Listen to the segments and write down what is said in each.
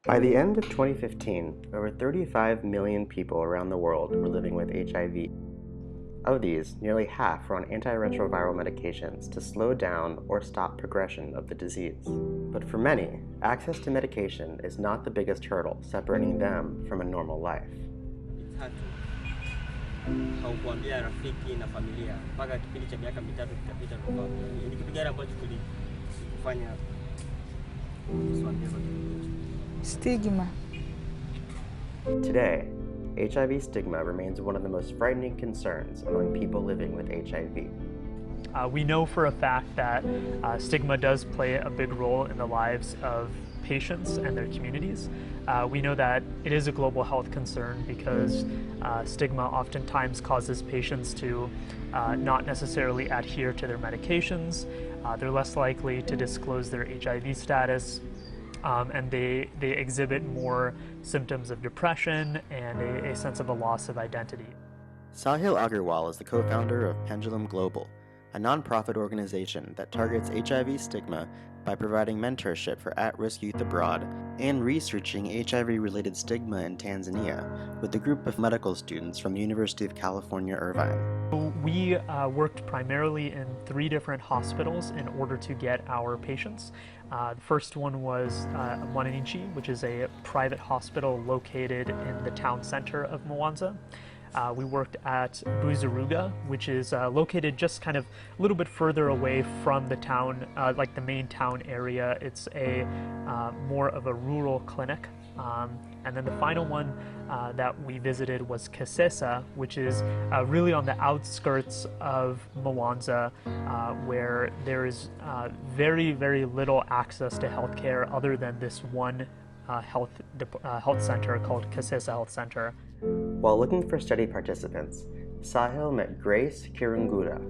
By the end of 2015, over 35 million people around the world were living with HIV. Of these, nearly half were on antiretroviral medications to slow down or stop progression of the disease. But for many, access to medication is not the biggest hurdle separating them from a normal life. Haukuambia rafiki na familia mpaka kipindi cha miaka mitatu kitapita ndio ni kitu gani ambacho tulifanya Stigma. Today, HIV stigma remains one of the most frightening concerns among people living with HIV. We know for a fact that stigma does play a big role in the lives of patients and their communities. We know that it is a global health concern because stigma oftentimes causes patients to not necessarily adhere to their medications. They're less likely to disclose their HIV status, and they exhibit more symptoms of depression and a sense of a loss of identity. Sahil Agarwal is the co-founder of PENdulum Global, a nonprofit organization that targets HIV stigma by providing mentorship for at-risk youth abroad and researching HIV-related stigma in Tanzania with a group of medical students from the University of California, Irvine. We worked primarily in 3 different hospitals in order to get our patients. The first one was Mwananchi, which is a private hospital located in the town center of Mwanza. We worked at Buzaruga, which is located just kind of a little bit further away from the town, like the main town area. It's a more of a rural clinic. And then the final one that we visited was Kasesa, which is really on the outskirts of Mwanza, where there is very, very little access to healthcare other than this one health center called Kasesa Health Center. While looking for study participants, Sahil met Grace Kirungura,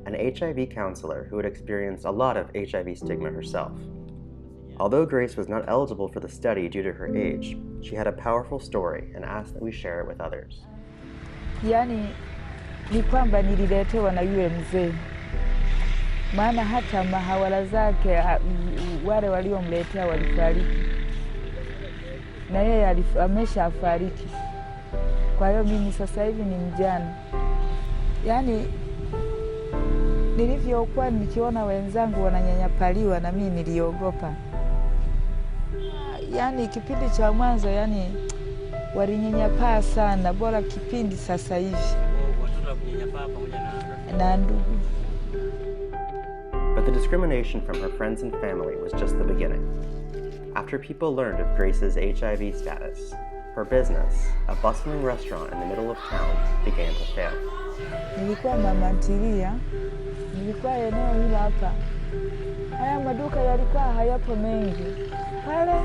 an HIV counselor who had experienced a lot of HIV stigma herself. Although Grace was not eligible for the study due to her age, she had a powerful story and asked that we share it with others. Yani ni kwamba nililetewa na yule mzee, maana hata mahawala zake wale waliomletea walifariki na yeye ameshafariki. Kwa hiyo mimi sasa hivi ni mjane. Yani nilivyokuwa nikiona wenzangu wananyanyapaliwa na mimi niliogopa. Yani kipindi cha mwanzo yani walinyanyapaa sana, bora kipindi sasa hivi. Watoto wakunyanyapaa pamoja na ndugu. But the discrimination from her friends and family was just the beginning. After people learned of Grace's HIV status, her business, a bustling restaurant in the middle of town, began to fail. Nilikuwa mama ntilia, nilikuwa eneo hili hapa. Haya maduka yalikuwa hayapo mengi pale.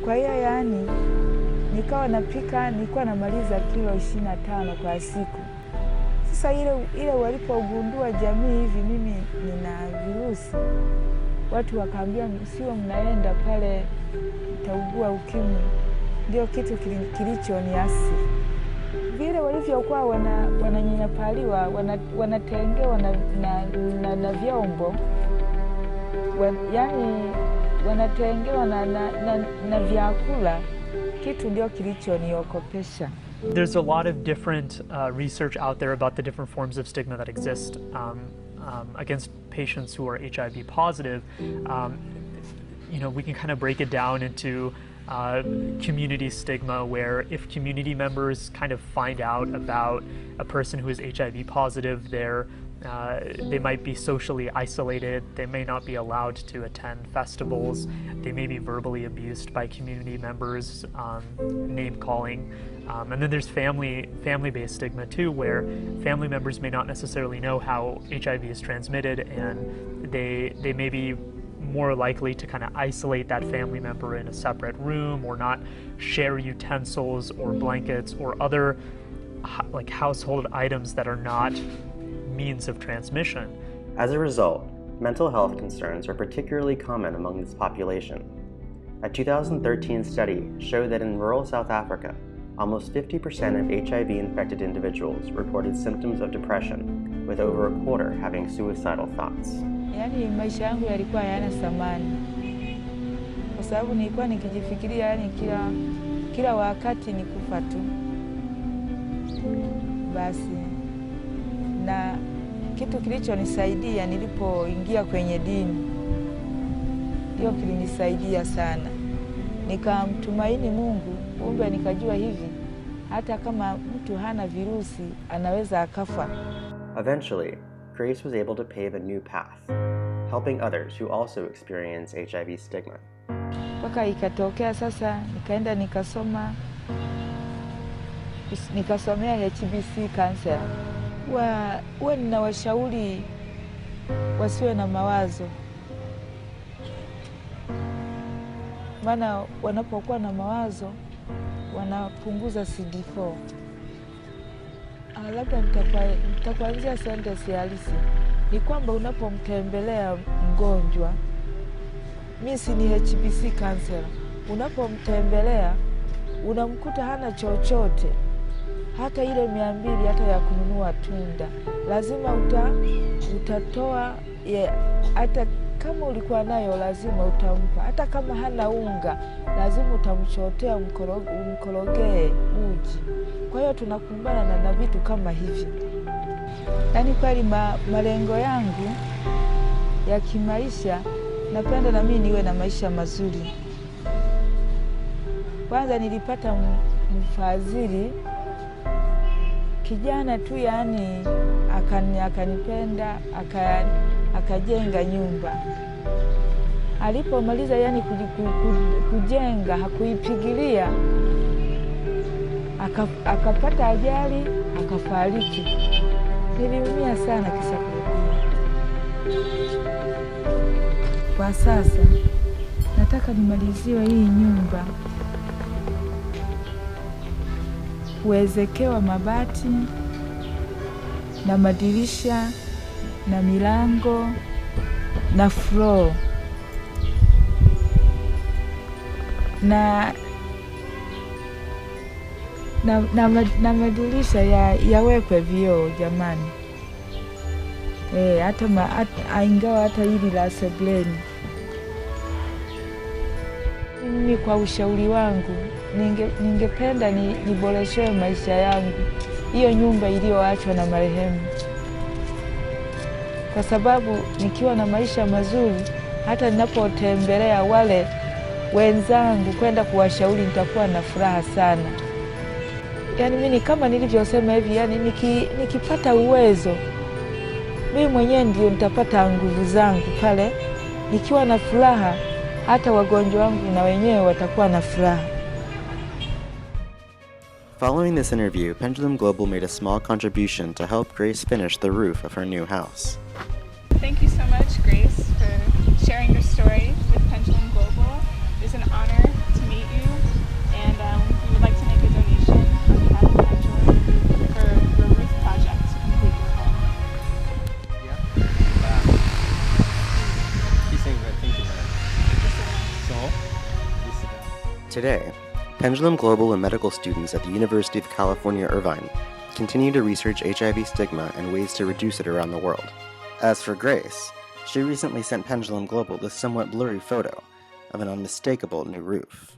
Kwa hiyo yani nikawa napika, nilikuwa namaliza kilo 25 kwa siku. Sasa ile walipogundua jamii hivi mimi nina virusi, watu wakaambia msiwe mnaenda pale mtaugua ukimwi. Ndio kitu kilichoniasi. Vile walivyokuwa wananyanyapaliwa, wanatengewa na vyombo, yani wanatengewa na vyakula, kitu ndio kilichoniokopesha. There's a lot of different research out there about the different forms of stigma that exist against patients who are HIV positive. You know, we can kind of break it down into community stigma, where if community members kind of find out about a person who is HIV positive, they might be socially isolated, they may not be allowed to attend festivals, they may be verbally abused by community members, name calling. And then there's family-based stigma too, where family members may not necessarily know how HIV is transmitted, and they may be more likely to kind of isolate that family member in a separate room, or not share utensils or blankets or other like household items that are not means of transmission. As a result, mental health concerns are particularly common among this population. A 2013 study showed that in rural South Africa, almost 50% of HIV-infected individuals reported symptoms of depression, with over a quarter having suicidal thoughts. Yani maisha yangu yalikuwa hayana thamani. Kwa sababu nilikuwa nikijifikiria yani kila wakati ni kufa tu. Basi na kitu kilichonisaidia nilipoingia kwenye dini, ndio kilinisaidia sana. Nikamtumaini Mungu, kumbe nikajua hivi hata kama mtu hana virusi anaweza akafa. Eventually, Grace was able to pave a new path, helping others who also experience HIV stigma. Mpaka ikatokea sasa nikaenda nikasomea HBC cancer. Huwa ninawashauri wasiwe na mawazo, maana wanapokuwa na mawazo wanapunguza CD4. Labda nitakuanzia sentence halisi. Ni kwamba unapomtembelea mgonjwa, mimi ni HBC cancer, unapomtembelea unamkuta hana chochote, hata ile 200 hata ya kununua tunda, lazima utatoa hata kama ulikuwa nayo lazima utampa, hata kama hana unga lazima utamchotea umkorogee uji. Kwa hiyo tunakumbana na vitu kama hivi. Yaani kweli malengo yangu ya kimaisha, napenda na mimi niwe na maisha mazuri. Kwanza nilipata mfadhili kijana tu, yani akanipenda, akajenga nyumba. Alipomaliza yani kujenga, hakuipigilia, akapata ajali, akafariki. Niliumia sana kisaikolojia. Kwa sasa nataka nimaliziwe hii nyumba, kuwezekewa mabati na madirisha na milango na floor na madirisha yawekwe vioo jamani. Ingawa hata hili la sebuleni. Mimi kwa ushauri wangu ningependa niboreshewe maisha yangu, hiyo nyumba iliyoachwa na marehemu, kwa sababu nikiwa na maisha mazuri, hata ninapotembelea wale wenzangu kwenda kuwashauri, nitakuwa na furaha sana. Yani mimi kama nilivyosema hivi, yani nikipata uwezo mimi mwenyewe ndio nitapata nguvu zangu pale. Nikiwa na furaha, hata wagonjwa wangu na wenyewe watakuwa na furaha. Following this interview, PENdulum Global made a small contribution to help Grace finish the roof of her new house. Thank you so much, Grace, for sharing your story with PENdulum Global. It's an honor to meet you, and we would like to make a donation on behalf of PENdulum for your roof project to complete your home. He's saying that. Thank you, man. So, Today, PENdulum Global and medical students at the University of California, Irvine continue to research HIV stigma and ways to reduce it around the world. As for Grace, she recently sent PENdulum Global this somewhat blurry photo of an unmistakable new roof.